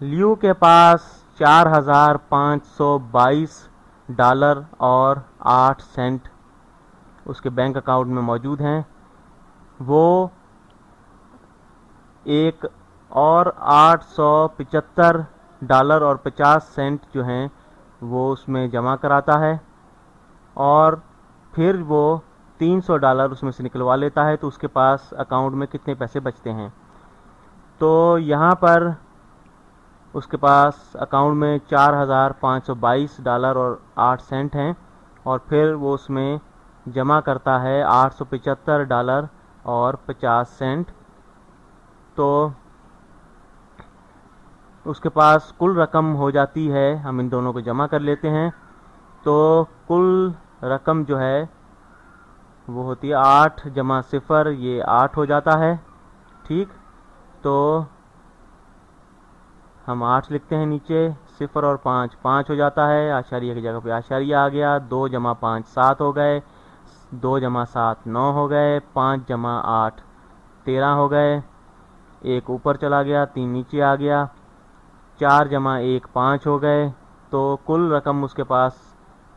लियो के पास $4,522 और 8 सेंट उसके बैंक अकाउंट में मौजूद हैं। वो एक और $875 और 50 सेंट जो हैं वो उसमें जमा कराता है, और फिर वो $300 उसमें से निकलवा लेता है। तो उसके पास अकाउंट में कितने पैसे बचते हैं? तो यहाँ पर उसके पास अकाउंट में $4,522 और 8 सेंट हैं, और फिर वो उसमें जमा करता है $875 और 50 सेंट। तो उसके पास कुल रकम हो जाती है, हम इन दोनों को जमा कर लेते हैं, तो कुल रकम जो है वो होती है 8 जमा 0, ये 8 हो जाता है। ठीक, तो हम 8 लिखते हैं नीचे, 0 और 5 5 हो जाता है, आशारिया की जगह पे आशारिया आ गया। 2 जमा 5 7 हो गए, 2 जमा 7 9 हो गए, 5 जमा 8 13 हो गए, 1 ऊपर चला गया, 3 नीचे आ गया, 4 जमा 1 5 हो गए। तो कुल रकम उसके पास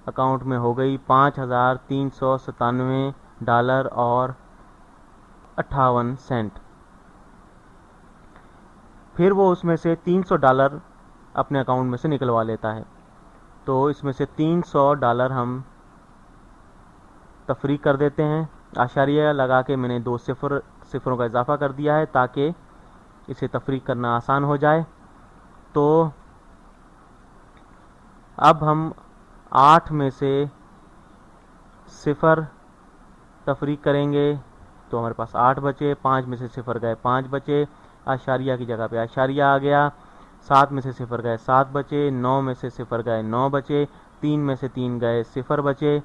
अकाउंट में हो गई $5,397 और 58 सेंट। फिर वो उसमें से $300 अपने अकाउंट में से निकलवा लेता है। तो इसमें से $300 हम तफरीक कर देते हैं। आशारिया लगा के मैंने 2 सिफरों का इजाफा कर दिया है ताकि इसे तफरीक करना आसान हो जाए। तो अब हम 8 में से 0 तफरीक करेंगे तो हमारे पास 8 बचे, 5 में से 0 गए 5 बचे, आशारिया की जगह पे आशारिया आ गया, 7 में से 0 गए 7 बचे, 9 में से 0 गए 9 बचे, 3 में से 3 गए 0 बचे,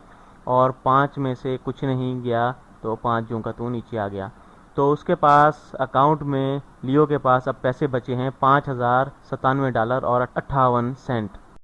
और 5 में से कुछ नहीं गया तो 5 जूं का तू नीचे आ गया। तो उसके पास अकाउंट में लियो के पास अब पैसे बचे हैं $5,097 और 58 सेंट।